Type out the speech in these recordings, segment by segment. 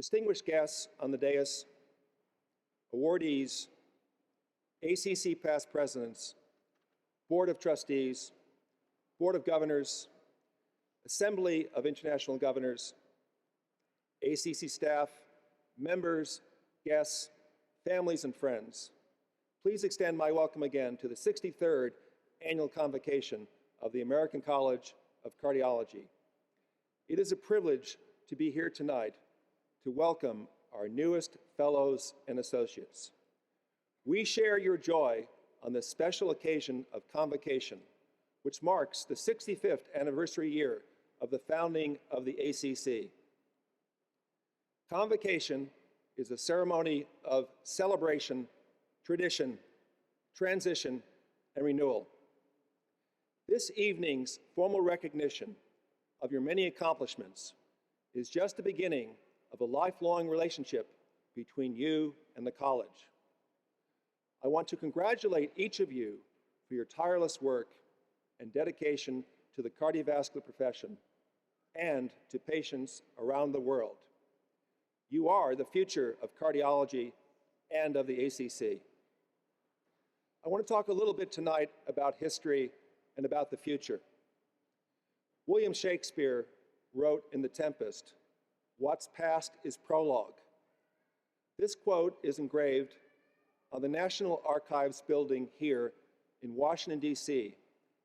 distinguished guests on the dais, awardees, ACC past presidents, Board of Trustees, Board of Governors, Assembly of International Governors, ACC staff, members, guests, families, and friends. Please extend my welcome again to the 63rd Annual Convocation of the American College of Cardiology. It is a privilege to be here tonight to welcome our newest fellows and associates. We share your joy on this special occasion of Convocation, which marks the 65th anniversary year of the founding of the ACC. Convocation is a ceremony of celebration, tradition, transition, and renewal. This evening's formal recognition of your many accomplishments is just the beginning of a lifelong relationship between you and the college. I want to congratulate each of you for your tireless work and dedication to the cardiovascular profession and to patients around the world. You are the future of cardiology and of the ACC. I want to talk a little bit tonight about history and about the future. William Shakespeare wrote in The Tempest, "What's past is prologue." This quote is engraved on the National Archives building here in Washington, D.C.,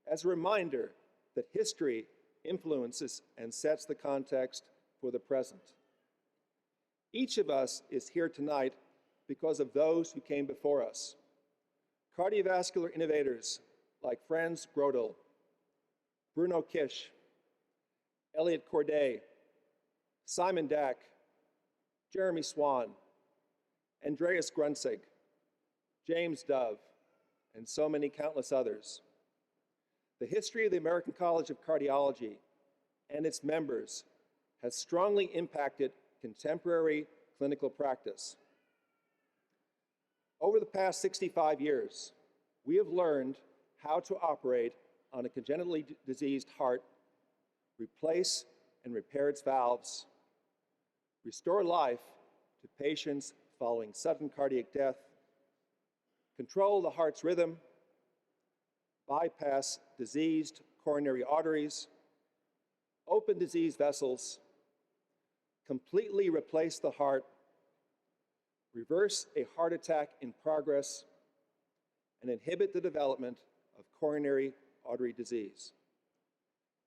as a reminder that history influences and sets the context for the present. Each of us is here tonight because of those who came before us. Cardiovascular innovators like Franz Grodel, Bruno Kish, Elliot Corday, Simon Dack, Jeremy Swan, Andreas Grunsig, James Dove, and so many countless others. The history of the American College of Cardiology and its members has strongly impacted contemporary clinical practice. Over the past 65 years, we have learned how to operate on a congenitally diseased heart, replace and repair its valves, restore life to patients following sudden cardiac death, control the heart's rhythm, bypass diseased coronary arteries, open diseased vessels, completely replace the heart, reverse a heart attack in progress, and inhibit the development of coronary artery disease.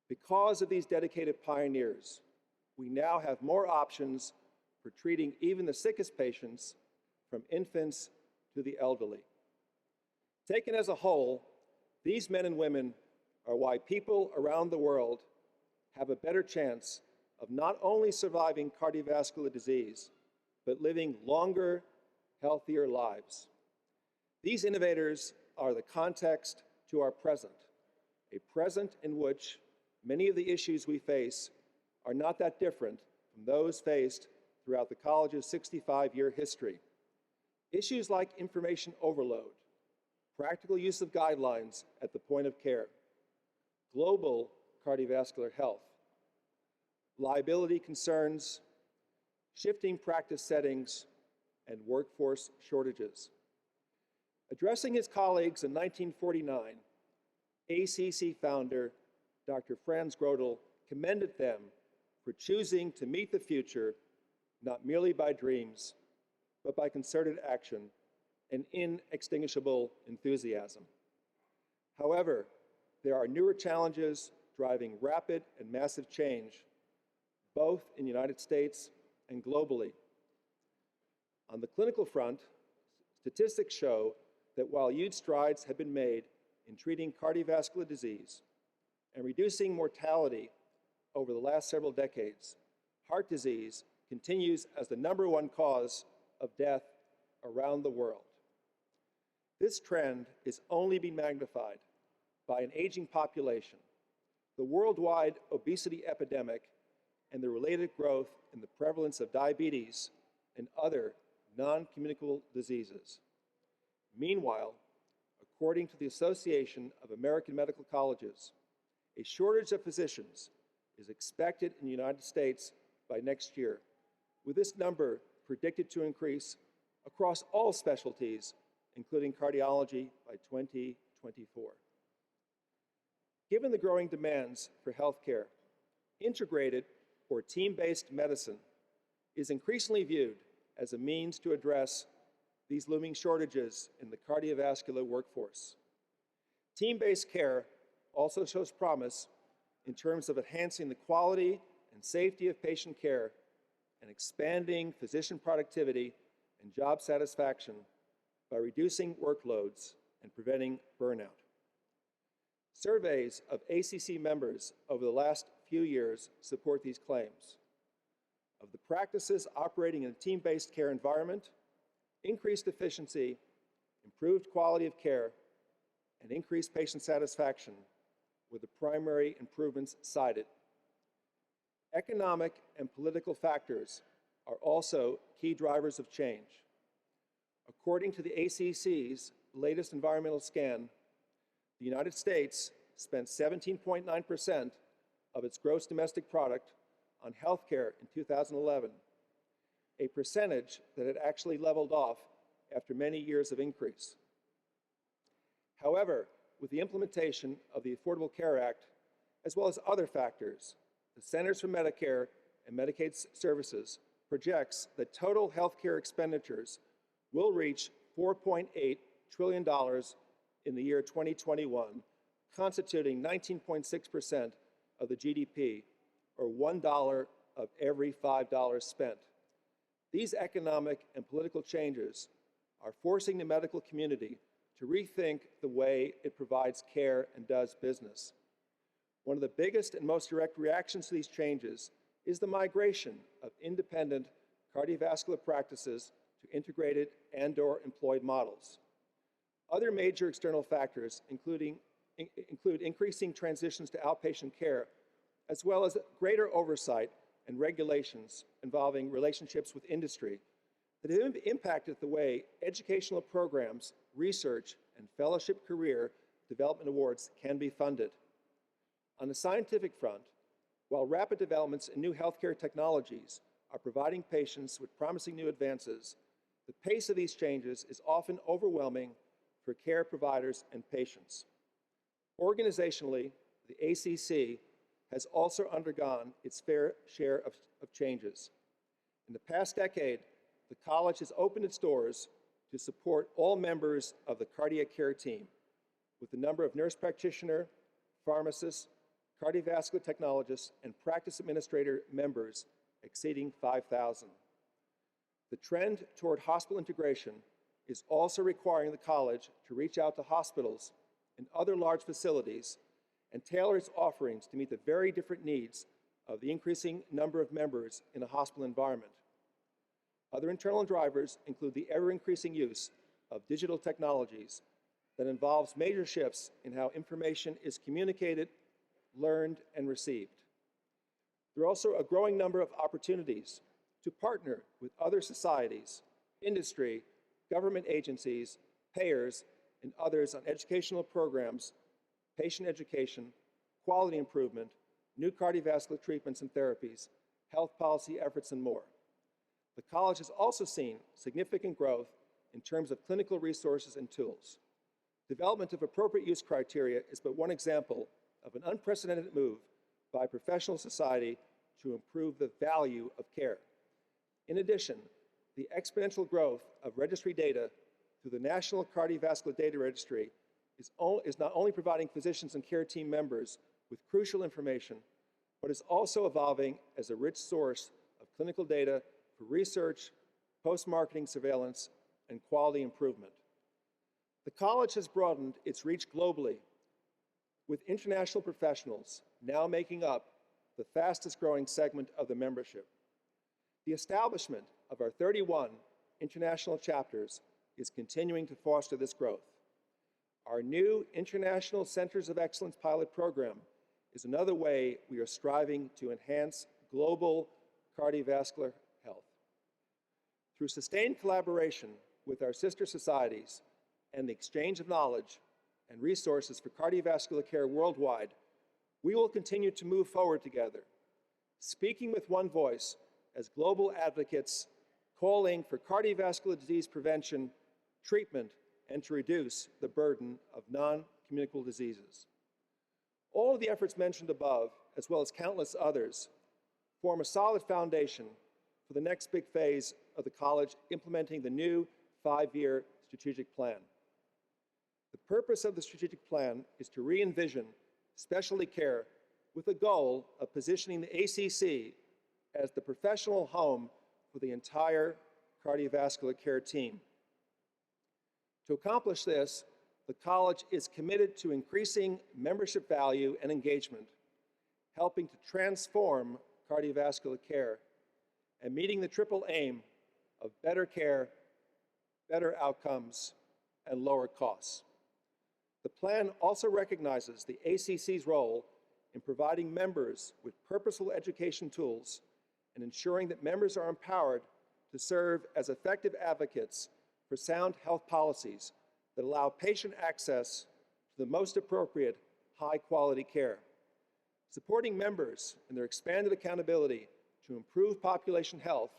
Because of these dedicated pioneers, we now have more options for treating even the sickest patients, from infants to the elderly. Taken as a whole, these men and women are why people around the world have a better chance of not only surviving cardiovascular disease, but living longer, healthier lives. These innovators are the context to our present, a present in which many of the issues we face are not that different from those faced throughout the college's 65-year history. Issues like information overload, practical use of guidelines at the point of care, global cardiovascular health, liability concerns, shifting practice settings, and workforce shortages. Addressing his colleagues in 1949, ACC founder Dr. Franz Grodel commended them for choosing to meet the future not merely by dreams, but by concerted action and inextinguishable enthusiasm. However, there are newer challenges driving rapid and massive change, both in the United States and globally. On the clinical front, statistics show that while huge strides have been made in treating cardiovascular disease and reducing mortality over the last several decades, heart disease continues as the #1 cause of death around the world. This trend is only being magnified by an aging population, the worldwide obesity epidemic, and the related growth in the prevalence of diabetes and other non-communicable diseases. Meanwhile, according to the Association of American Medical Colleges, a shortage of physicians is expected in the United States by next year, with this number predicted to increase across all specialties, including cardiology, by 2024. Given the growing demands for healthcare, integrated or team-based medicine is increasingly viewed as a means to address these looming shortages in the cardiovascular workforce. Team-based care also shows promise in terms of enhancing the quality and safety of patient care and expanding physician productivity and job satisfaction by reducing workloads and preventing burnout. Surveys of ACC members over the last few years support these claims. Of the practices operating in a team-based care environment, increased efficiency, improved quality of care, and increased patient satisfaction were the primary improvements cited. Economic and political factors are also key drivers of change. According to the ACC's latest environmental scan, the United States spent 17.9% of its gross domestic product on healthcare in 2011, a percentage that had actually leveled off after many years of increase. However, with the implementation of the Affordable Care Act, as well as other factors, the Centers for Medicare and Medicaid Services projects that total healthcare expenditures will reach $4.8 trillion in the year 2021, constituting 19.6% of the GDP, or $1 of every $5 spent. These economic and political changes are forcing the medical community to rethink the way it provides care and does business. One of the biggest and most direct reactions to these changes is the migration of independent cardiovascular practices to integrated and/or employed models. Other major external factors include increasing transitions to outpatient care, as well as greater oversight and regulations involving relationships with industry that have impacted the way educational programs, research, and fellowship career development awards can be funded. On the scientific front, while rapid developments in new healthcare technologies are providing patients with promising new advances, the pace of these changes is often overwhelming for care providers and patients. Organizationally, the ACC has also undergone its fair share of changes. In the past decade, the college has opened its doors to support all members of the cardiac care team, with the number of nurse practitioner, pharmacists, cardiovascular technologists, and practice administrator members exceeding 5,000. The trend toward hospital integration is also requiring the college to reach out to hospitals and other large facilities and tailor its offerings to meet the very different needs of the increasing number of members in a hospital environment. Other internal drivers include the ever-increasing use of digital technologies that involves major shifts in how information is communicated, learned, and received. There are also a growing number of opportunities to partner with other societies, industry, government agencies, payers, and others on educational programs, patient education, quality improvement, new cardiovascular treatments and therapies, health policy efforts, and more. The college has also seen significant growth in terms of clinical resources and tools. Development of appropriate use criteria is but one example of an unprecedented move by professional society to improve the value of care. In addition, the exponential growth of registry data through the National Cardiovascular Data Registry is not only providing physicians and care team members with crucial information, but is also evolving as a rich source of clinical data for research, post-marketing surveillance, and quality improvement. The college has broadened its reach globally, with international professionals now making up the fastest growing segment of the membership. The establishment of our 31 international chapters is continuing to foster this growth. Our new International Centers of Excellence pilot program is another way we are striving to enhance global cardiovascular health. Through sustained collaboration with our sister societies and the exchange of knowledge and resources for cardiovascular care worldwide, we will continue to move forward together, speaking with one voice as global advocates calling for cardiovascular disease prevention, treatment, and to reduce the burden of non-communicable diseases. All of the efforts mentioned above, as well as countless others, form a solid foundation for the next big phase of the college implementing the new 5-year strategic plan. The purpose of the strategic plan is to re-envision specialty care with the goal of positioning the ACC as the professional home for the entire cardiovascular care team. To accomplish this, the college is committed to increasing membership value and engagement, helping to transform cardiovascular care, and meeting the triple aim of better care, better outcomes, and lower costs. The plan also recognizes the ACC's role in providing members with purposeful education tools and ensuring that members are empowered to serve as effective advocates for sound health policies that allow patient access to the most appropriate, high-quality care. Supporting members in their expanded accountability to improve population health,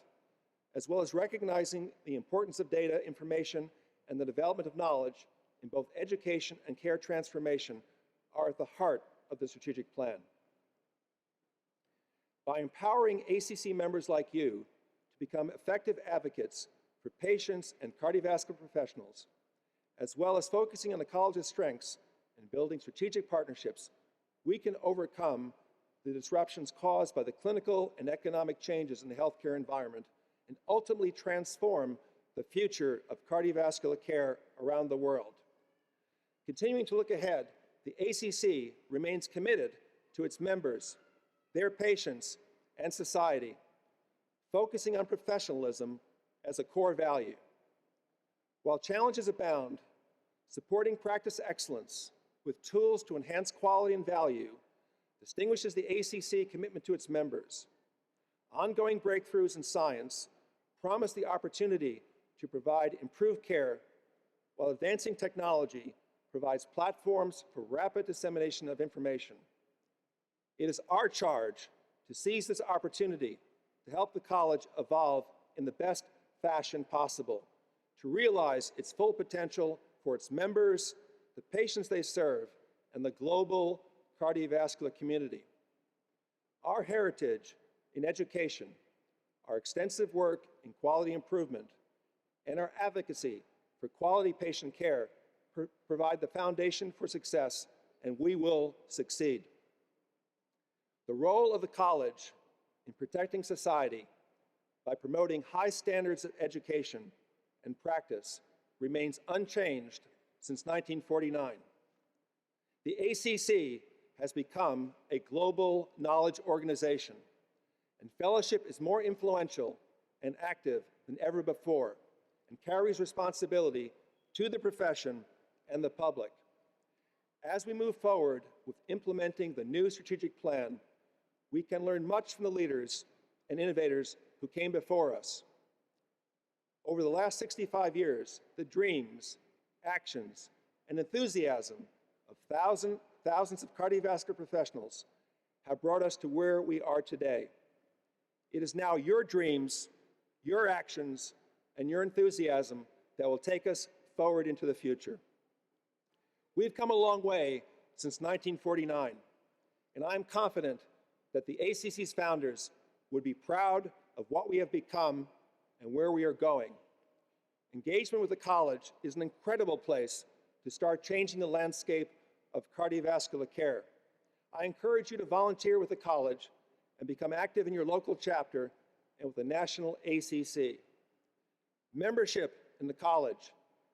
as well as recognizing the importance of data, information, and the development of knowledge in both education and care transformation, are at the heart of the strategic plan. By empowering ACC members like you to become effective advocates for patients and cardiovascular professionals, as well as focusing on the college's strengths and building strategic partnerships, we can overcome the disruptions caused by the clinical and economic changes in the healthcare environment and ultimately transform the future of cardiovascular care around the world. Continuing to look ahead, the ACC remains committed to its members, their patients, and society, focusing on professionalism as a core value. While challenges abound, supporting practice excellence with tools to enhance quality and value distinguishes the ACC commitment to its members. Ongoing breakthroughs in science promise the opportunity to provide improved care, while advancing technology provides platforms for rapid dissemination of information. It is our charge to seize this opportunity to help the college evolve in the best fashion possible, to realize its full potential for its members, the patients they serve, and the global cardiovascular community. Our heritage in education, our extensive work in quality improvement, and our advocacy for quality patient care provide the foundation for success, and we will succeed. The role of the college in protecting society by promoting high standards of education and practice remains unchanged since 1949. The ACC has become a global knowledge organization, and fellowship is more influential and active than ever before, and carries responsibility to the profession and the public. As we move forward with implementing the new strategic plan, we can learn much from the leaders and innovators who came before us. Over the last 65 years, the dreams, actions, and enthusiasm of thousands of cardiovascular professionals have brought us to where we are today. It is now your dreams, your actions, and your enthusiasm that will take us forward into the future. We've come a long way since 1949, and I'm confident that the ACC's founders would be proud of what we have become and where we are going. Engagement with the college is an incredible place to start changing the landscape of cardiovascular care. I encourage you to volunteer with the college and become active in your local chapter and with the national ACC. Membership in the college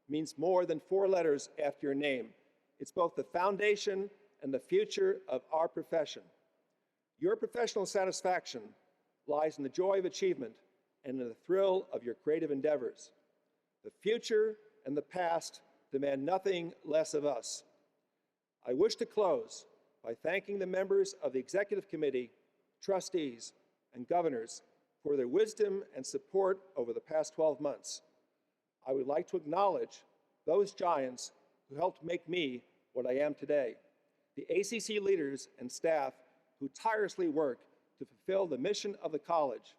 means more than 4 letters after your name. It's both the foundation and the future of our profession. Your professional satisfaction lies in the joy of achievement and in the thrill of your creative endeavors. The future and the past demand nothing less of us. I wish to close by thanking the members of the Executive Committee, trustees, and governors for their wisdom and support over the past 12 months. I would like to acknowledge those giants who helped make me what I am today, the ACC leaders and staff who tirelessly work to fulfill the mission of the college,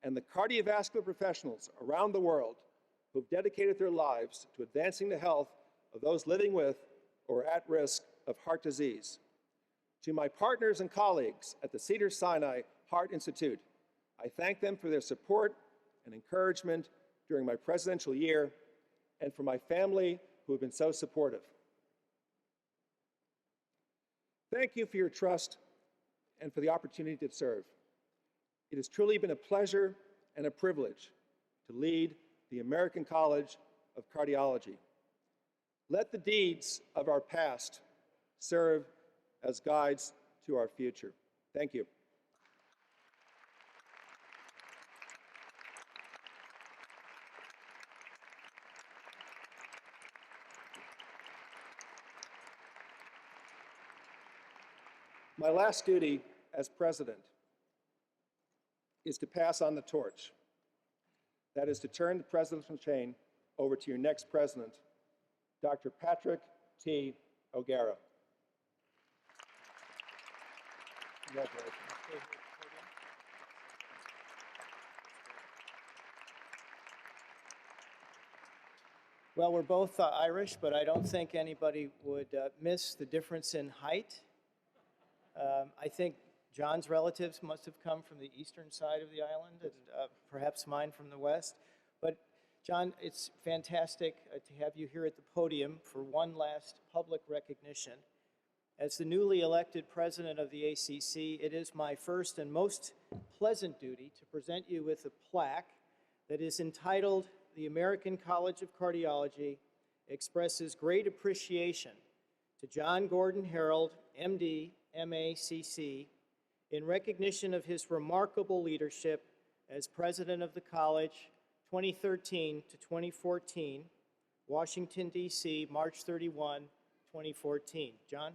and the cardiovascular professionals around the world who've dedicated their lives to advancing the health of those living with or at risk of heart disease. To my partners and colleagues at the Cedars-Sinai Heart Institute, I thank them for their support and encouragement during my presidential year, and for my family who have been so supportive. Thank you for your trust and for the opportunity to serve. It has truly been a pleasure and a privilege to lead the American College of Cardiology. Let the deeds of our past serve as guides to our future. Thank you. My last duty as president is to pass on the torch. That is to turn the presidential chain over to your next president, Dr. Patrick T. O'Gara. Congratulations. Well, we're both Irish, but I don't think anybody would miss the difference in height. I think John's relatives must have come from the eastern side of the island, and perhaps mine from the west. But John, it's fantastic to have you here at the podium for one last public recognition. As the newly elected president of the ACC, it is my first and most pleasant duty to present you with a plaque that is entitled "The American College of Cardiology expresses great appreciation to John Gordon Harold, MD, MACC, in recognition of his remarkable leadership as president of the college 2013 to 2014, Washington, D.C., March 31, 2014. John?